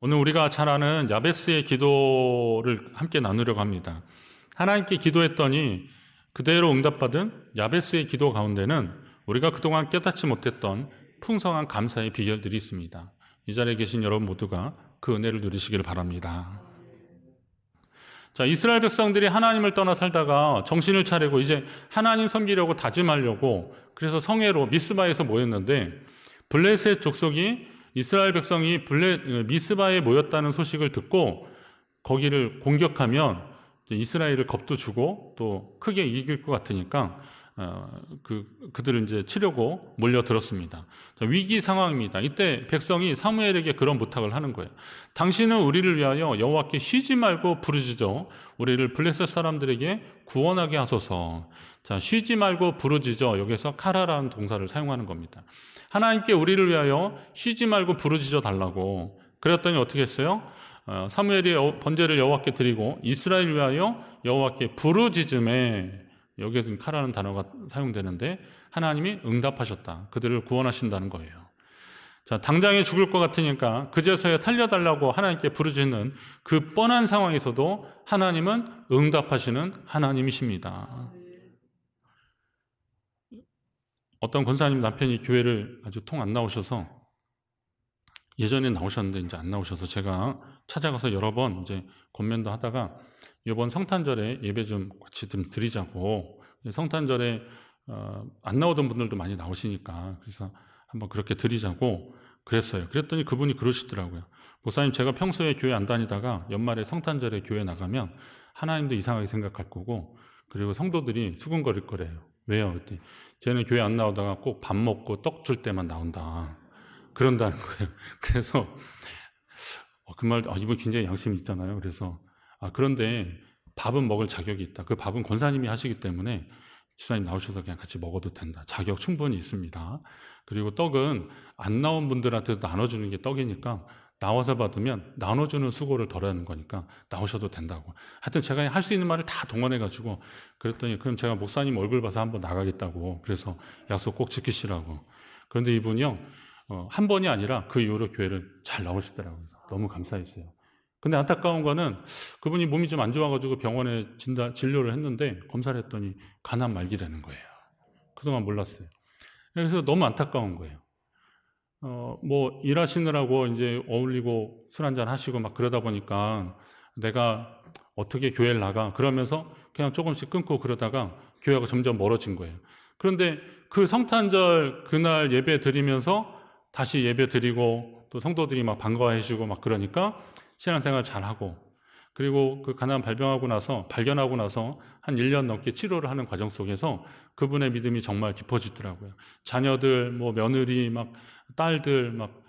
오늘 우리가 잘 아는 야베스의 기도를 함께 나누려고 합니다. 하나님께 기도했더니 그대로 응답받은 야베스의 기도 가운데는 우리가 그동안 깨닫지 못했던 풍성한 감사의 비결들이 있습니다. 이 자리에 계신 여러분 모두가 그 은혜를 누리시기를 바랍니다. 자, 이스라엘 백성들이 하나님을 떠나 살다가 정신을 차리고 이제 하나님 섬기려고 다짐하려고 그래서 성회로 미스바에서 모였는데, 블레셋 족속이 이스라엘 백성이 미스바에 모였다는 소식을 듣고 거기를 공격하면 이스라엘을 겁도 주고 또 크게 이길 것 같으니까 그들을 이제 치려고 몰려들었습니다. 자, 위기 상황입니다. 이때 백성이 사무엘에게 그런 부탁을 하는 거예요. 당신은 우리를 위하여 여호와께 쉬지 말고 부르짖어 우리를 블레셋 사람들에게 구원하게 하소서. 자, 쉬지 말고 부르짖어, 여기서 카라라는 동사를 사용하는 겁니다. 하나님께 우리를 위하여 쉬지 말고 부르짖어 달라고. 그랬더니 어떻게 했어요? 사무엘이 번제를 여호와께 드리고 이스라엘을 위하여 여호와께 부르짖음에, 여기에서 카라는 단어가 사용되는데 하나님이 응답하셨다. 그들을 구원하신다는 거예요. 자, 당장에 죽을 것 같으니까 그제서야 살려달라고 하나님께 부르짖는 그 뻔한 상황에서도 하나님은 응답하시는 하나님이십니다. 어떤 권사님 남편이 교회를 아주 통 안 나오셔서, 예전에 나오셨는데 이제 안 나오셔서 제가 찾아가서 여러 번 이제 권면도 하다가 이번 성탄절에 예배 좀 같이 좀 드리자고, 성탄절에 안 나오던 분들도 많이 나오시니까 그래서 한번 그렇게 드리자고 그랬어요. 그랬더니 그분이 그러시더라고요. 목사님, 제가 평소에 교회 안 다니다가 연말에 성탄절에 교회 나가면 하나님도 이상하게 생각할 거고, 그리고 성도들이 수군거릴 거래요. 왜요? 그랬더니 쟤는 교회 안 나오다가 꼭 밥 먹고 떡 줄 때만 나온다, 그런다는 거예요. 그래서 그 말, 이분 굉장히 양심이 있잖아요. 그래서 그런데 밥은 먹을 자격이 있다. 그 밥은 권사님이 하시기 때문에 집사님 나오셔서 그냥 같이 먹어도 된다. 자격 충분히 있습니다. 그리고 떡은 안 나온 분들한테도 나눠주는 게 떡이니까 나와서 받으면 나눠주는 수고를 덜 하는 거니까 나오셔도 된다고. 하여튼 제가 할 수 있는 말을 다 동원해가지고 그랬더니 그럼 제가 목사님 얼굴 봐서 한번 나가겠다고, 그래서 약속 꼭 지키시라고. 그런데 이분이요, 한 번이 아니라 그 이후로 교회를 잘 나오시더라고요. 너무 감사했어요. 근데 안타까운 거는 그분이 몸이 좀 안 좋아가지고 병원에 진료를 했는데 검사를 했더니 간암 말기라는 거예요. 그동안 몰랐어요. 그래서 너무 안타까운 거예요. 뭐 일하시느라고 이제 어울리고 술 한잔 하시고 막 그러다 보니까 내가 어떻게 교회를 나가, 그러면서 그냥 조금씩 끊고 그러다가 교회가 점점 멀어진 거예요. 그런데 그 성탄절 그날 예배 드리면서 다시 예배 드리고 또 성도들이 막 반가워해 주고 막 그러니까 신앙생활 잘하고, 그리고 그 간암 발견하고 나서 한 1년 넘게 치료를 하는 과정 속에서 그분의 믿음이 정말 깊어지더라고요. 자녀들, 뭐 며느리, 막 딸들 막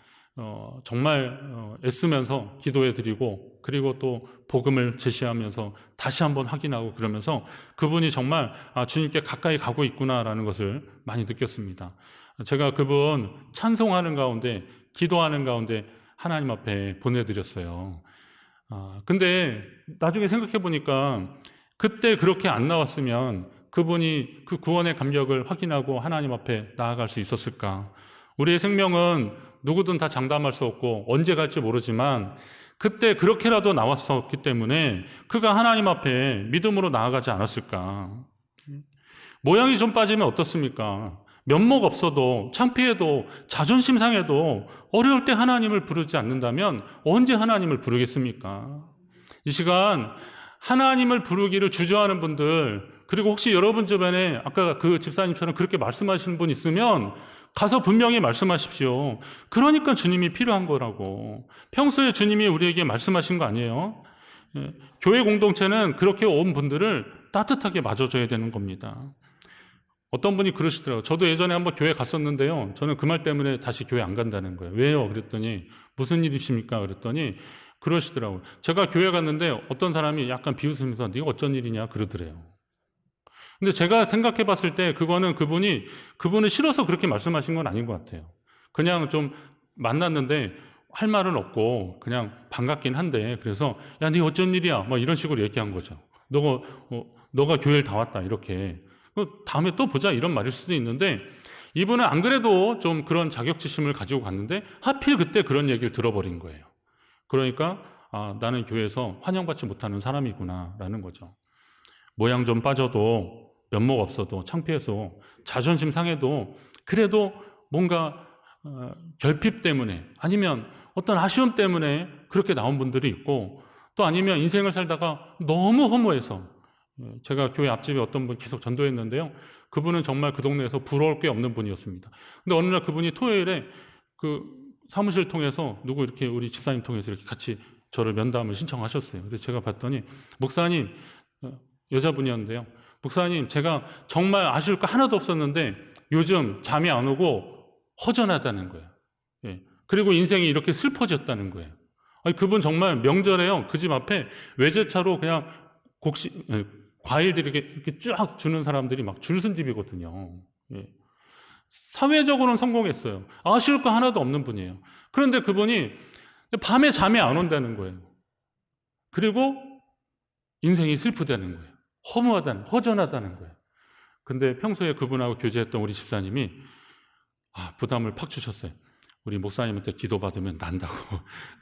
정말 애쓰면서 기도해 드리고, 그리고 또 복음을 제시하면서 다시 한번 확인하고, 그러면서 그분이 정말 주님께 가까이 가고 있구나라는 것을 많이 느꼈습니다. 제가 그분 찬송하는 가운데, 기도하는 가운데 하나님 앞에 보내드렸어요. 근데 나중에 생각해 보니까 그때 그렇게 안 나왔으면 그분이 그 구원의 감격을 확인하고 하나님 앞에 나아갈 수 있었을까? 우리의 생명은 누구든 다 장담할 수 없고 언제 갈지 모르지만 그때 그렇게라도 나왔었기 때문에 그가 하나님 앞에 믿음으로 나아가지 않았을까? 모양이 좀 빠지면 어떻습니까? 면목 없어도, 창피해도, 자존심 상해도 어려울 때 하나님을 부르지 않는다면 언제 하나님을 부르겠습니까? 이 시간 하나님을 부르기를 주저하는 분들, 그리고 혹시 여러분 주변에 아까 그 집사님처럼 그렇게 말씀하시는 분 있으면 가서 분명히 말씀하십시오. 그러니까 주님이 필요한 거라고. 평소에 주님이 우리에게 말씀하신 거 아니에요? 교회 공동체는 그렇게 온 분들을 따뜻하게 맞아줘야 되는 겁니다. 어떤 분이 그러시더라고요. 저도 예전에 한번 교회 갔었는데요, 저는 그 말 때문에 다시 교회 안 간다는 거예요. 왜요? 그랬더니 무슨 일이십니까? 그랬더니 그러시더라고요. 제가 교회 갔는데 어떤 사람이 약간 비웃으면서 네가 어쩐 일이냐 그러더래요. 근데 제가 생각해 봤을 때 그거는 그분을 싫어서 그렇게 말씀하신 건 아닌 것 같아요. 그냥 좀 만났는데 할 말은 없고 그냥 반갑긴 한데, 그래서 야, 네 어쩐 일이야? 뭐 이런 식으로 얘기한 거죠. 너가 교회를 다 왔다, 이렇게. 다음에 또 보자, 이런 말일 수도 있는데, 이분은 안 그래도 좀 그런 자격지심을 가지고 갔는데 하필 그때 그런 얘기를 들어버린 거예요. 그러니까 나는 교회에서 환영받지 못하는 사람이구나라는 거죠. 모양 좀 빠져도 면목 없어도 창피해서 자존심 상해도 그래도 뭔가 결핍 때문에 아니면 어떤 아쉬움 때문에 그렇게 나온 분들이 있고, 또 아니면 인생을 살다가 너무 허무해서, 제가 교회 앞집에 어떤 분 계속 전도했는데요, 그분은 정말 그 동네에서 부러울 게 없는 분이었습니다. 근데 어느 날 그분이 토요일에 그 사무실 통해서 누구 이렇게 우리 집사님 통해서 이렇게 같이 저를 면담을 신청하셨어요. 그래서 제가 봤더니, 목사님, 여자분이었는데요, 목사님, 제가 정말 아쉬울 거 하나도 없었는데 요즘 잠이 안 오고 허전하다는 거예요. 그리고 인생이 이렇게 슬퍼졌다는 거예요. 아니, 그분 정말 명절에요, 그 집 앞에 외제차로 그냥 과일들 이렇게 쫙 주는 사람들이 막 줄 쓴 집이거든요. 사회적으로는 성공했어요. 아쉬울 거 하나도 없는 분이에요. 그런데 그분이 밤에 잠이 안 온다는 거예요. 그리고 인생이 슬프다는 거예요. 허전하다는 거예요. 근데 평소에 그분하고 교제했던 우리 집사님이 부담을 팍 주셨어요. 우리 목사님한테 기도받으면 난다고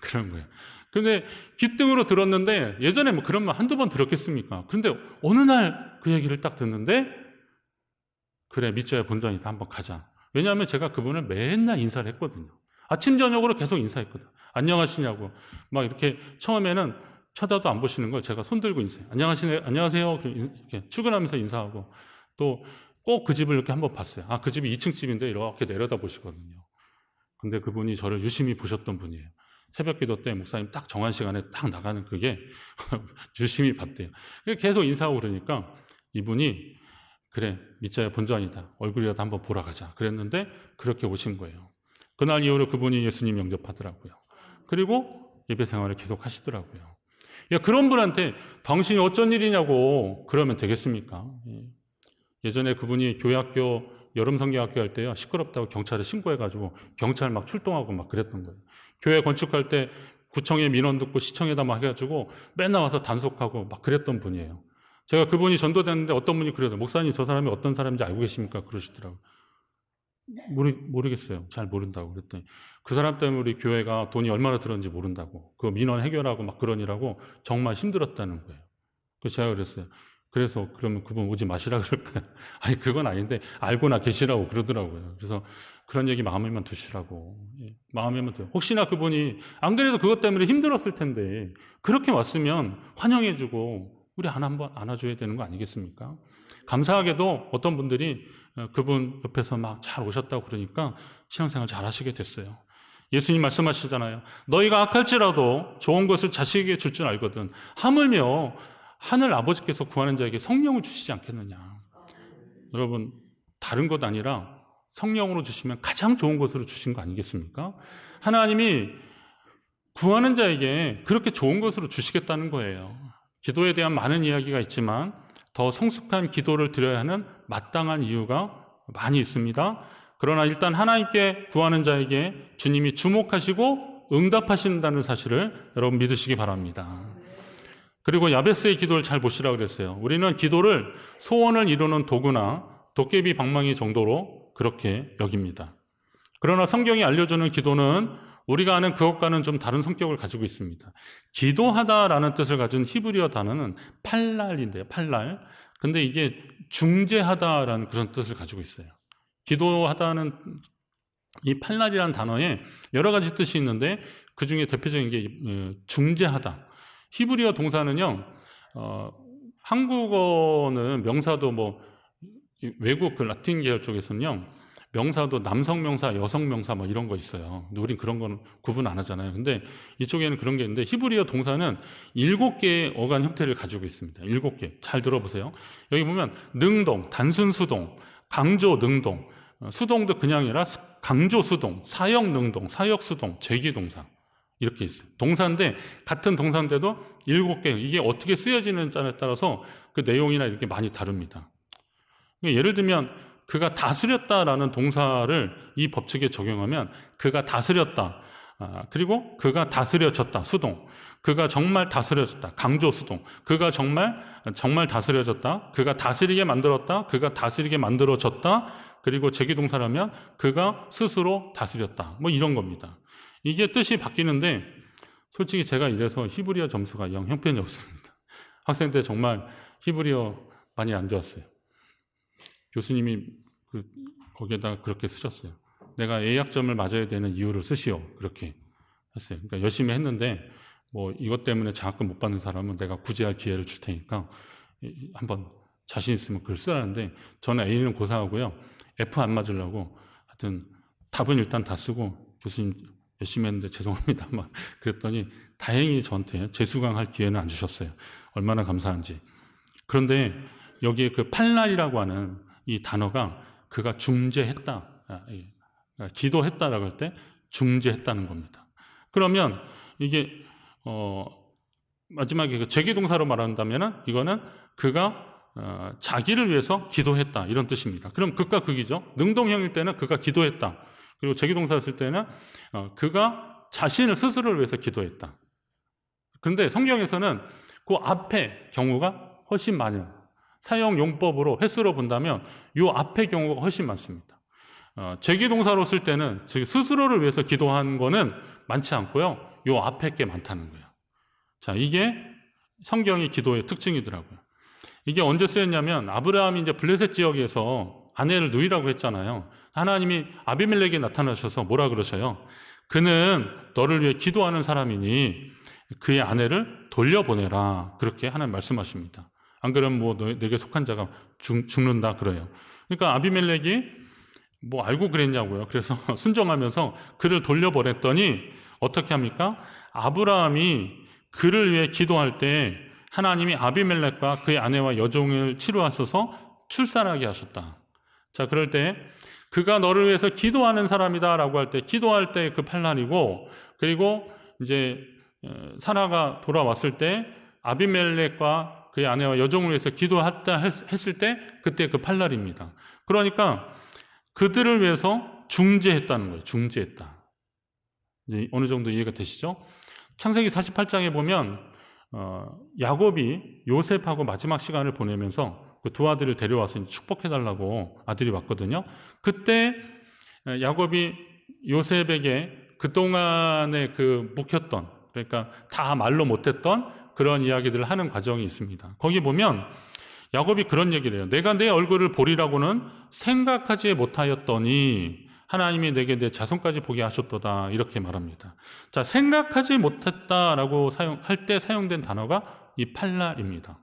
그런 거예요. 근데 귀등으로 들었는데, 예전에 뭐 그런 말 한두 번 들었겠습니까? 근데 어느 날 그 얘기를 딱 듣는데, 그래, 믿져야 본전이다, 한번 가자. 왜냐하면 제가 그분을 맨날 인사를 했거든요. 아침 저녁으로 계속 인사했거든요. 안녕하시냐고 막 이렇게 처음에는 쳐다도 안 보시는 걸 제가 손 들고 인사해요. 안녕하세요. 이렇게 출근하면서 인사하고, 또 꼭 그 집을 이렇게 한번 봤어요. 그 집이 2층 집인데 이렇게 내려다 보시거든요. 근데 그분이 저를 유심히 보셨던 분이에요. 새벽 기도 때 목사님 딱 정한 시간에 딱 나가는 그게 유심히 봤대요. 계속 인사하고 그러니까 이분이, 그래, 믿자야 본전이다, 얼굴이라도 한번 보러 가자 그랬는데, 그렇게 오신 거예요. 그날 이후로 그분이 예수님 영접하더라고요. 그리고 예배 생활을 계속 하시더라고요. 그런 분한테 당신이 어쩐 일이냐고 그러면 되겠습니까? 예전에 그분이 교회학교 여름 성경학교 할 때요, 시끄럽다고 경찰에 신고해가지고 경찰 막 출동하고 막 그랬던 거예요. 교회 건축할 때 구청에 민원 듣고 시청에다 막 해가지고 맨날 와서 단속하고 막 그랬던 분이에요. 제가 그분이 전도됐는데 어떤 분이 그래요. 목사님, 저 사람이 어떤 사람인지 알고 계십니까? 그러시더라고요. 모르겠어요. 잘 모른다고 그랬더니, 그 사람 때문에 우리 교회가 돈이 얼마나 들었는지 모른다고, 그 민원 해결하고 막 그러니라고 정말 힘들었다는 거예요. 그래서 제가 그랬어요. 그래서 그러면 그분 오지 마시라 그럴까요? 아니, 그건 아닌데 알고나 계시라고 그러더라고요. 그래서 그런 얘기 마음에만 두시라고. 마음에만 두요. 혹시나 그분이 안 그래도 그것 때문에 힘들었을 텐데 그렇게 왔으면 환영해주고 우리 한번 안아줘야 되는 거 아니겠습니까? 감사하게도 어떤 분들이 그분 옆에서 막 잘 오셨다고 그러니까 신앙생활 잘 하시게 됐어요. 예수님 말씀하시잖아요. 너희가 악할지라도 좋은 것을 자식에게 줄 줄 알거든. 하물며 하늘 아버지께서 구하는 자에게 성령을 주시지 않겠느냐. 여러분, 다른 것 아니라 성령으로 주시면 가장 좋은 것으로 주신 거 아니겠습니까? 하나님이 구하는 자에게 그렇게 좋은 것으로 주시겠다는 거예요. 기도에 대한 많은 이야기가 있지만 더 성숙한 기도를 드려야 하는 마땅한 이유가 많이 있습니다. 그러나 일단 하나님께 구하는 자에게 주님이 주목하시고 응답하신다는 사실을 여러분 믿으시기 바랍니다. 그리고 야베스의 기도를 잘 보시라고 그랬어요. 우리는 기도를 소원을 이루는 도구나 도깨비 방망이 정도로 그렇게 여깁니다. 그러나 성경이 알려주는 기도는 우리가 아는 그것과는 좀 다른 성격을 가지고 있습니다. 기도하다라는 뜻을 가진 히브리어 단어는 팔랄인데요. 팔랄. 근데 이게 중재하다라는 그런 뜻을 가지고 있어요. 기도하다는 이 팔랄이라는 단어에 여러 가지 뜻이 있는데 그 중에 대표적인 게 중재하다. 히브리어 동사는요, 한국어는 명사도 외국 그 라틴 계열 쪽에서는요, 명사도 남성 명사, 여성 명사 뭐 이런 거 있어요. 근데 우린 그런 거는 구분 안 하잖아요. 근데 이쪽에는 그런 게 있는데 히브리어 동사는 7개의 어간 형태를 가지고 있습니다. 7개. 잘 들어보세요. 여기 보면 능동, 단순 수동, 강조 능동, 수동도 그냥이라 강조 수동, 사역 능동, 사역 수동, 제기 동사. 이렇게 있어요. 동사인데 같은 동사인데도 7개, 이게 어떻게 쓰여지는지에 따라서 그 내용이나 이렇게 많이 다릅니다. 예를 들면 그가 다스렸다라는 동사를 이 법칙에 적용하면 그가 다스렸다, 그리고 그가 다스려졌다, 수동, 그가 정말 다스려졌다, 강조 수동, 그가 정말 다스려졌다, 그가 다스리게 만들었다, 그가 다스리게 만들어졌다, 그리고 제기동사라면 그가 스스로 다스렸다, 뭐 이런 겁니다. 이게 뜻이 바뀌는데 솔직히 제가 이래서 히브리어 점수가 영 형편이 없습니다. 학생 때 정말 히브리어 많이 안 좋았어요. 교수님이 거기에다가 그렇게 쓰셨어요. 내가 A학점을 맞아야 되는 이유를 쓰시오. 그렇게 했어요. 그러니까 열심히 했는데 뭐 이것 때문에 장학금 못 받는 사람은 내가 구제할 기회를 줄 테니까 한번 자신 있으면 글 쓰라는데 저는 A는 고사하고요. F 안 맞으려고 하여튼 답은 일단 다 쓰고 교수님 열심히 했는데 죄송합니다. 막 그랬더니 다행히 저한테 재수강할 기회는 안 주셨어요. 얼마나 감사한지. 그런데 여기에 그 팔날이라고 하는 이 단어가 그가 중재했다. 기도했다라고 할 때 중재했다는 겁니다. 그러면 이게 마지막에 그 제기동사로 말한다면은 이거는 그가 자기를 위해서 기도했다 이런 뜻입니다. 그럼 극과 극이죠. 능동형일 때는 그가 기도했다. 그리고 제기동사였을 때는 그가 자신을 스스로를 위해서 기도했다. 그런데 성경에서는 그 앞에 경우가 훨씬 많아요. 사용 용법으로 횟수로 본다면 이 앞의 경우가 훨씬 많습니다. 제기동사로 쓸 때는 즉 스스로를 위해서 기도한 거는 많지 않고요. 이 앞에 게 많다는 거예요. 자, 이게 성경의 기도의 특징이더라고요. 이게 언제 쓰였냐면 아브라함이 이제 블레셋 지역에서 아내를 누이라고 했잖아요. 하나님이 아비멜렉에 나타나셔서 뭐라 그러셔요? 그는 너를 위해 기도하는 사람이니 그의 아내를 돌려보내라. 그렇게 하나님 말씀하십니다. 안 그러면 뭐 내게 속한 자가 죽는다 그래요. 그러니까 아비멜렉이 뭐 알고 그랬냐고요. 그래서 순종하면서 그를 돌려보냈더니 어떻게 합니까? 아브라함이 그를 위해 기도할 때 하나님이 아비멜렉과 그의 아내와 여종을 치료하셔서 출산하게 하셨다. 자, 그럴 때 그가 너를 위해서 기도하는 사람이다 라고 할 때 기도할 때 그 팔날이고, 그리고 이제 사라가 돌아왔을 때 아비멜렉과 그의 아내와 여종을 위해서 기도했다 했을 때 그때 그 팔날입니다. 그러니까 그들을 위해서 중재했다는 거예요. 중재했다. 이제 어느 정도 이해가 되시죠? 창세기 48장에 보면 야곱이 요셉하고 마지막 시간을 보내면서 그 두 아들을 데려와서 축복해달라고 아들이 왔거든요. 그때 야곱이 요셉에게 그동안에 그 묵혔던, 그러니까 다 말로 못했던 그런 이야기들을 하는 과정이 있습니다. 거기 보면 야곱이 그런 얘기를 해요. 내가 내 얼굴을 보리라고는 생각하지 못하였더니 하나님이 내게 내 자손까지 보게 하셨도다. 이렇게 말합니다. 자, 생각하지 못했다라고 할 때 사용된 단어가 이 팔날입니다.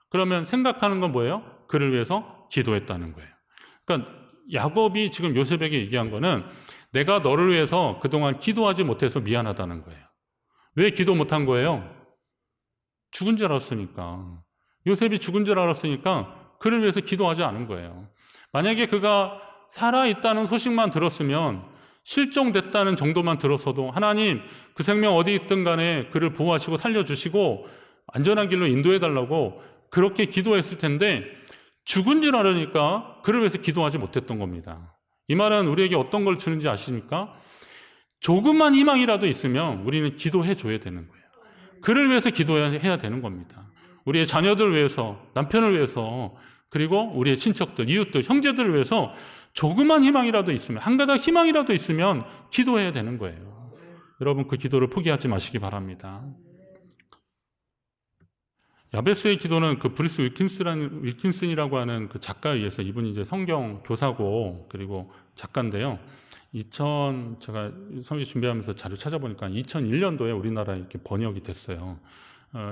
그러면 생각하는 건 뭐예요? 그를 위해서 기도했다는 거예요. 그러니까 야곱이 지금 요셉에게 얘기한 거는 내가 너를 위해서 그동안 기도하지 못해서 미안하다는 거예요. 왜 기도 못한 거예요? 죽은 줄 알았으니까. 요셉이 죽은 줄 알았으니까 그를 위해서 기도하지 않은 거예요. 만약에 그가 살아있다는 소식만 들었으면, 실종됐다는 정도만 들었어도 하나님 그 생명 어디 있든 간에 그를 보호하시고 살려주시고 안전한 길로 인도해달라고 그렇게 기도했을 텐데 죽은 줄 알으니까 그를 위해서 기도하지 못했던 겁니다. 이 말은 우리에게 어떤 걸 주는지 아십니까? 조금만 희망이라도 있으면 우리는 기도해 줘야 되는 거예요. 그를 위해서 기도해야 되는 겁니다. 우리의 자녀들을 위해서, 남편을 위해서, 그리고 우리의 친척들, 이웃들, 형제들을 위해서 조그만 희망이라도 있으면, 한 가닥 희망이라도 있으면 기도해야 되는 거예요. 여러분, 그 기도를 포기하지 마시기 바랍니다. 야베스의 기도는 그 브루스 윌킨슨이라고 하는 그 작가에 의해서, 이분이 이제 성경 교사고 그리고 작가인데요. 제가 성경 준비하면서 자료 찾아보니까 2001년도에 우리나라에 이렇게 번역이 됐어요.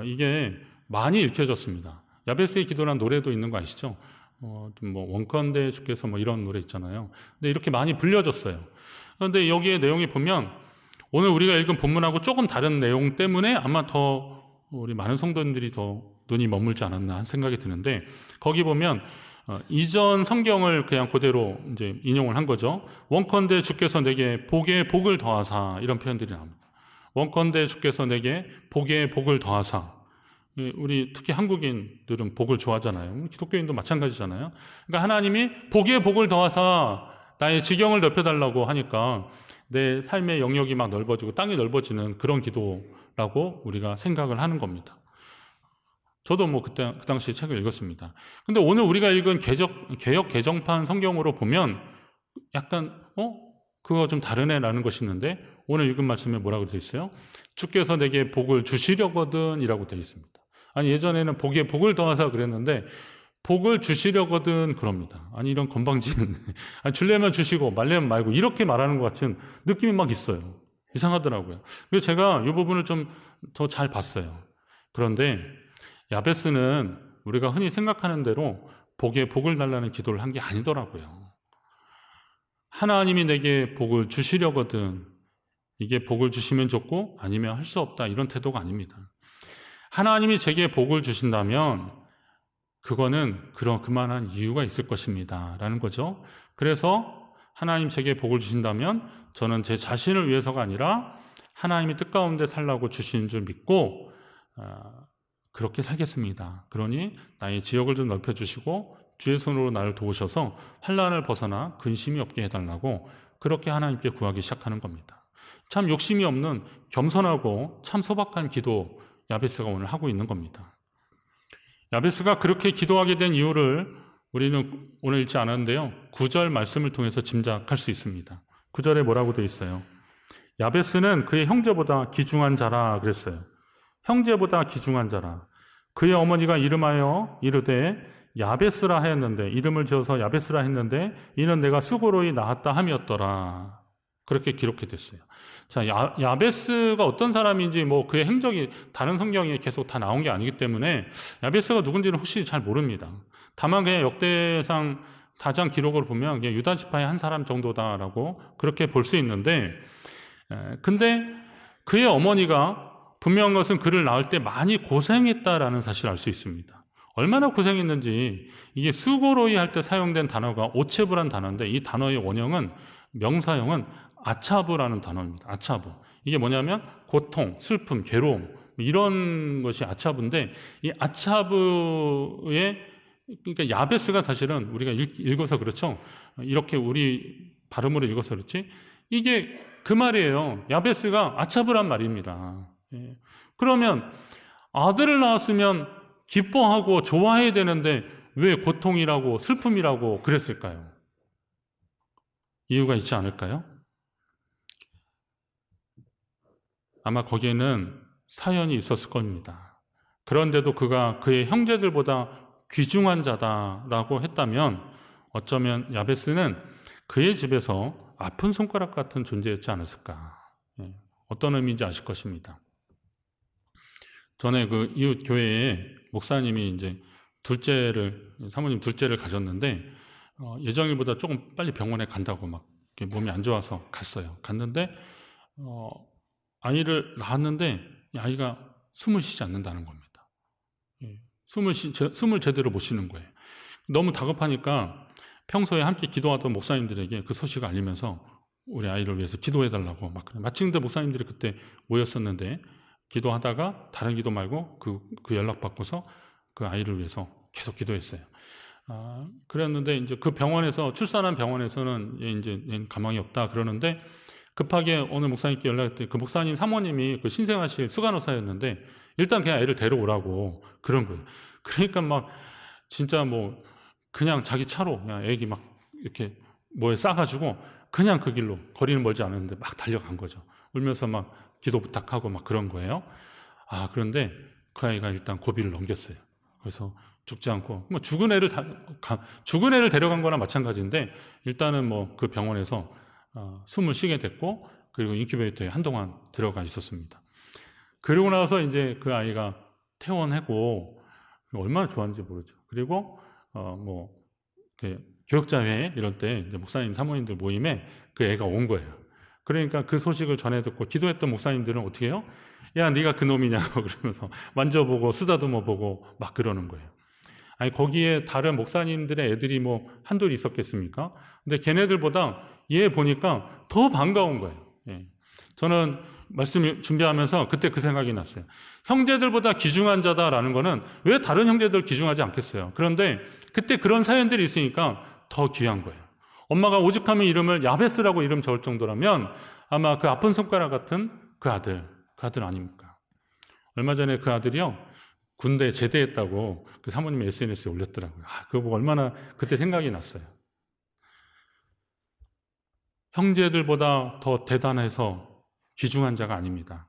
이게 많이 읽혀졌습니다. 야베스의 기도라는 노래도 있는 거 아시죠? 뭐 원컨대 주께서 뭐 이런 노래 있잖아요. 근데 이렇게 많이 불려졌어요. 그런데 여기에 내용이 보면 오늘 우리가 읽은 본문하고 조금 다른 내용 때문에 아마 더 우리 많은 성도님들이 더 눈이 머물지 않았나 하는 생각이 드는데, 거기 보면 이전 성경을 그냥 그대로 이제 인용을 한 거죠. 원컨대 주께서 내게 복에 복을 더하사, 이런 표현들이 나옵니다. 원컨대 주께서 내게 복에 복을 더하사. 우리 특히 한국인들은 복을 좋아하잖아요. 기독교인도 마찬가지잖아요. 그러니까 하나님이 복에 복을 더하사 나의 지경을 넓혀달라고 하니까 내 삶의 영역이 막 넓어지고 땅이 넓어지는 그런 기도라고 우리가 생각을 하는 겁니다. 저도 뭐 그 당시에 책을 읽었습니다. 근데 오늘 우리가 읽은 개역 개정판 성경으로 보면 약간 그거 좀 다르네라는 것이 있는데 오늘 읽은 말씀에 뭐라고 되어 있어요? 주께서 내게 복을 주시려거든 이라고 되어 있습니다. 아니 예전에는 복에 복을 더하사 그랬는데 복을 주시려거든 그럽니다. 아니 이런 건방진 아니 주려면 주시고 말려면 말고 이렇게 말하는 것 같은 느낌이 막 있어요. 이상하더라고요. 그래서 제가 이 부분을 좀 더 잘 봤어요. 그런데 야베스는 우리가 흔히 생각하는 대로 복에 복을 달라는 기도를 한 게 아니더라고요. 하나님이 내게 복을 주시려거든 이게 복을 주시면 좋고 아니면 할 수 없다 이런 태도가 아닙니다. 하나님이 제게 복을 주신다면 그거는 그만한 이유가 있을 것입니다 라는 거죠. 그래서 하나님 제게 복을 주신다면 저는 제 자신을 위해서가 아니라 하나님이 뜻 가운데 살라고 주시는 줄 믿고 그렇게 살겠습니다. 그러니 나의 지역을 좀 넓혀주시고 주의 손으로 나를 도우셔서 환난을 벗어나 근심이 없게 해달라고 그렇게 하나님께 구하기 시작하는 겁니다. 참 욕심이 없는 겸손하고 참 소박한 기도 야베스가 오늘 하고 있는 겁니다. 야베스가 그렇게 기도하게 된 이유를 우리는 오늘 읽지 않았는데요. 9절 말씀을 통해서 짐작할 수 있습니다. 9절에 뭐라고 되어 있어요? 야베스는 그의 형제보다 귀중한 자라 그랬어요. 형제보다 귀중한 자라. 그의 어머니가 이름하여 이르되 야베스라 하였는데 이름을 지어서 야베스라 했는데 이는 내가 수고로이 낳았다 함이었더라. 그렇게 기록해 됐어요. 자, 야베스가 어떤 사람인지 뭐 그의 행적이 다른 성경에 계속 다 나온 게 아니기 때문에 야베스가 누군지는 혹시 잘 모릅니다. 다만 그냥 역대상 4장 기록을 보면 그냥 유다 지파의 한 사람 정도다라고 그렇게 볼 수 있는데 근데 그의 어머니가 분명한 것은 그를 낳을 때 많이 고생했다라는 사실을 알 수 있습니다. 얼마나 고생했는지 이게 수고로이 할 때 사용된 단어가 오체부란 단어인데 이 단어의 원형은 명사형은 아차부라는 단어입니다. 아차부. 이게 뭐냐면 고통, 슬픔, 괴로움 이런 것이 아차부인데 이 아차부의 그러니까 야베스가 사실은 우리가 읽어서 그렇죠. 이렇게 우리 발음으로 읽어서 그렇지 이게 그 말이에요. 야베스가 아차부란 말입니다. 예. 그러면 아들을 낳았으면 기뻐하고 좋아해야 되는데 왜 고통이라고 슬픔이라고 그랬을까요? 이유가 있지 않을까요? 아마 거기에는 사연이 있었을 겁니다. 그런데도 그가 그의 형제들보다 귀중한 자다라고 했다면 어쩌면 야베스는 그의 집에서 아픈 손가락 같은 존재였지 않았을까. 예. 어떤 의미인지 아실 것입니다. 전에 그 이웃 교회에 목사님이 이제 사모님 둘째를 가졌는데 예정일보다 조금 빨리 병원에 간다고 막 몸이 안 좋아서 갔어요. 갔는데 아이를 낳았는데 이 아이가 숨을 쉬지 않는다는 겁니다. 예. 숨을 제대로 못 쉬는 거예요. 너무 다급하니까 평소에 함께 기도하던 목사님들에게 그 소식을 알리면서 우리 아이를 위해서 기도해달라고 마침 근데 목사님들이 그때 모였었는데 기도하다가 다른 기도 말고 그 연락 받고서 그 아이를 위해서 계속 기도했어요. 그랬는데 이제 그 병원에서 출산한 병원에서는 얘 이제 가망이 없다 그러는데 급하게 어느 목사님께 연락했더니 그 목사님 사모님이 그 신생아실 수간호사였는데 일단 그냥 애를 데려오라고 그런 거예요. 그러니까 막 진짜 뭐 그냥 자기 차로 그냥 애기 막 이렇게 뭐에 싸가지고 그냥 그 길로 거리는 멀지 않았는데 막 달려간 거죠. 울면서 막 기도 부탁하고 막 그런 거예요. 그런데 그 아이가 일단 고비를 넘겼어요. 그래서 죽지 않고 뭐 죽은 애를 데려간 거나 마찬가지인데 일단은 뭐 그 병원에서 숨을 쉬게 됐고 그리고 인큐베이터에 한동안 들어가 있었습니다. 그러고 나서 이제 그 아이가 퇴원하고 얼마나 좋았는지 모르죠. 그리고 뭐 교역자회 이럴 때 이제 목사님 사모님들 모임에 그 애가 온 거예요. 그러니까 그 소식을 전해 듣고 기도했던 목사님들은 어떻게 해요? 야, 네가 그 놈이냐고 그러면서 만져보고 쓰다듬어 보고 막 그러는 거예요. 아니 거기에 다른 목사님들의 애들이 뭐 한둘이 있었겠습니까? 근데 걔네들보다 얘 보니까 더 반가운 거예요. 예. 저는 말씀 준비하면서 그때 그 생각이 났어요. 형제들보다 귀중한 자다라는 거는 왜 다른 형제들 귀중하지 않겠어요? 그런데 그때 그런 사연들이 있으니까 더 귀한 거예요. 엄마가 오죽하면 이름을 야베스라고 이름 적을 정도라면 아마 그 아픈 손가락 같은 그 아들 아닙니까? 얼마 전에 그 아들이요 군대 제대했다고 그 사모님의 SNS에 올렸더라고요. 그거 보고 얼마나 그때 생각이 났어요. 형제들보다 더 대단해서 귀중한 자가 아닙니다.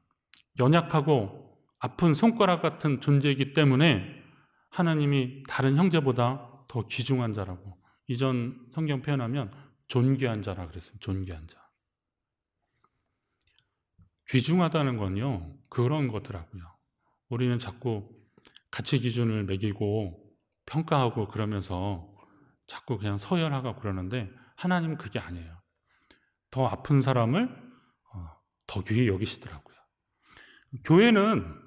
연약하고 아픈 손가락 같은 존재이기 때문에 하나님이 다른 형제보다 더 귀중한 자라고, 이전 성경 표현하면 존귀한 자라 그랬어요. 존귀한 자. 귀중하다는 건요, 그런 거더라고요. 우리는 자꾸 가치 기준을 매기고 평가하고 그러면서 자꾸 그냥 서열하고 그러는데, 하나님은 그게 아니에요. 더 아픈 사람을 더 귀히 여기시더라고요. 교회는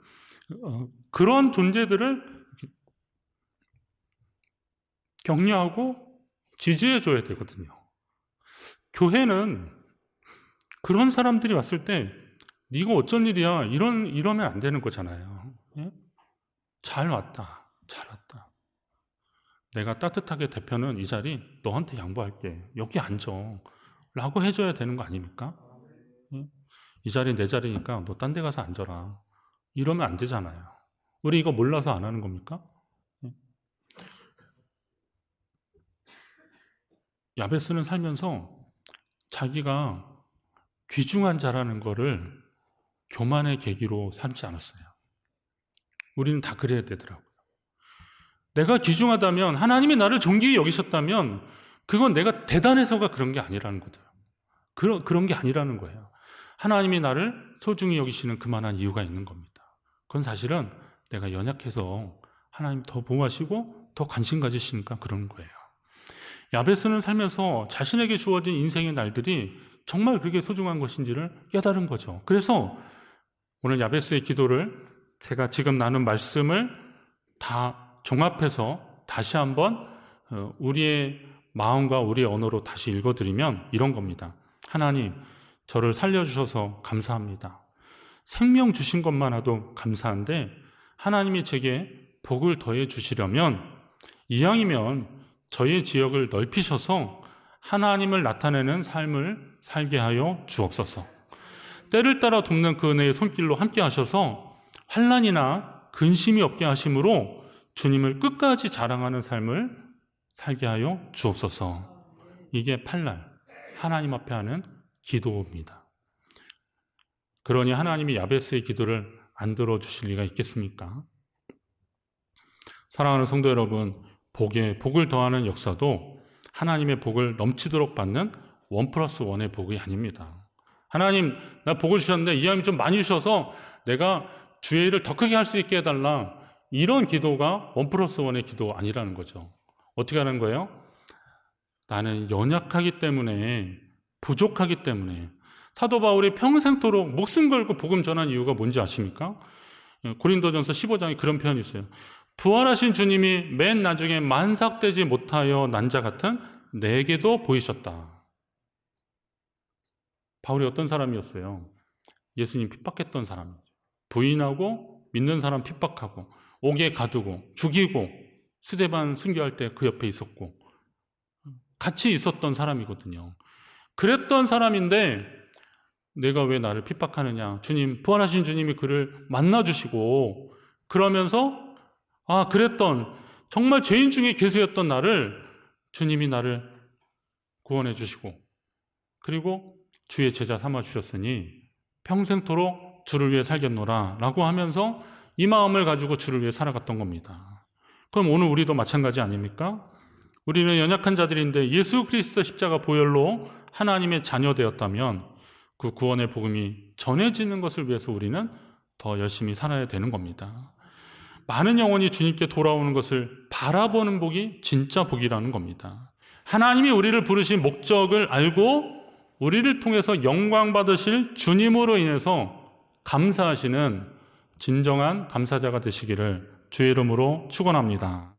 그런 존재들을 격려하고 지지해 줘야 되거든요. 교회는 그런 사람들이 왔을 때 네가 어쩐 일이야, 이러면 안 되는 거잖아요. 예? 잘 왔다, 잘 왔다. 내가 따뜻하게 대표는 이 자리 너한테 양보할게, 여기 앉아 라고 해줘야 되는 거 아닙니까? 예? 이 자리 내 자리니까 너 딴 데 가서 앉아라, 이러면 안 되잖아요. 우리 이거 몰라서 안 하는 겁니까? 예? 야베스는 살면서 자기가 귀중한 자라는 거를 교만의 계기로 삼지 않았어요. 우리는 다 그래야 되더라고요. 내가 귀중하다면, 하나님이 나를 존귀히 여기셨다면 그건 내가 대단해서가 그런 게 아니라는 거죠. 그런 게 아니라는 거예요. 하나님이 나를 소중히 여기시는 그만한 이유가 있는 겁니다. 그건 사실은 내가 연약해서 하나님 더 보호하시고 더 관심 가지시니까 그런 거예요. 야베스는 살면서 자신에게 주어진 인생의 날들이 정말 그게 소중한 것인지를 깨달은 거죠. 그래서 오늘 야베스의 기도를 제가 지금 나눈 말씀을 다 종합해서 다시 한번 우리의 마음과 우리의 언어로 다시 읽어드리면 이런 겁니다. 하나님, 저를 살려주셔서 감사합니다. 생명 주신 것만으로도 감사한데 하나님이 제게 복을 더해 주시려면 이왕이면 저의 지역을 넓히셔서 하나님을 나타내는 삶을 살게 하여 주옵소서. 때를 따라 돕는 그 은혜의 손길로 함께 하셔서 환난이나 근심이 없게 하심으로 주님을 끝까지 자랑하는 삶을 살게 하여 주옵소서. 이게 팔날 하나님 앞에 하는 기도입니다. 그러니 하나님이 야베스의 기도를 안 들어주실 리가 있겠습니까? 사랑하는 성도 여러분, 복에 복을 더하는 역사도 하나님의 복을 넘치도록 받는 1+1의 복이 아닙니다. 하나님, 나 복을 주셨는데 이하님 좀 많이 주셔서 내가 주의 일을 더 크게 할 수 있게 해달라, 이런 기도가 1+1의 기도 아니라는 거죠. 어떻게 하는 거예요? 나는 연약하기 때문에, 부족하기 때문에. 사도 바울이 평생토록 목숨 걸고 복음 전한 이유가 뭔지 아십니까? 고린도전서 15장에 그런 표현이 있어요. 부활하신 주님이 맨 나중에 만삭되지 못하여 난 자 같은 내게도 보이셨다. 바울이 어떤 사람이었어요? 예수님 핍박했던 사람이죠. 부인하고 믿는 사람 핍박하고 옥에 가두고 죽이고 스데반 순교할 때 그 옆에 있었고 같이 있었던 사람이거든요. 그랬던 사람인데 내가 왜 나를 핍박하느냐, 주님, 부활하신 주님이 그를 만나주시고 그러면서 그랬던 정말 죄인 중에 괴수였던 나를 주님이 나를 구원해 주시고 그리고 주의 제자 삼아 주셨으니 평생토록 주를 위해 살겠노라 라고 하면서 이 마음을 가지고 주를 위해 살아갔던 겁니다. 그럼 오늘 우리도 마찬가지 아닙니까? 우리는 연약한 자들인데 예수 그리스도 십자가 보혈로 하나님의 자녀 되었다면 그 구원의 복음이 전해지는 것을 위해서 우리는 더 열심히 살아야 되는 겁니다. 많은 영혼이 주님께 돌아오는 것을 바라보는 복이 진짜 복이라는 겁니다. 하나님이 우리를 부르신 목적을 알고 우리를 통해서 영광 받으실 주님으로 인해서 감사하시는 진정한 감사자가 되시기를 주의 이름으로 축원합니다.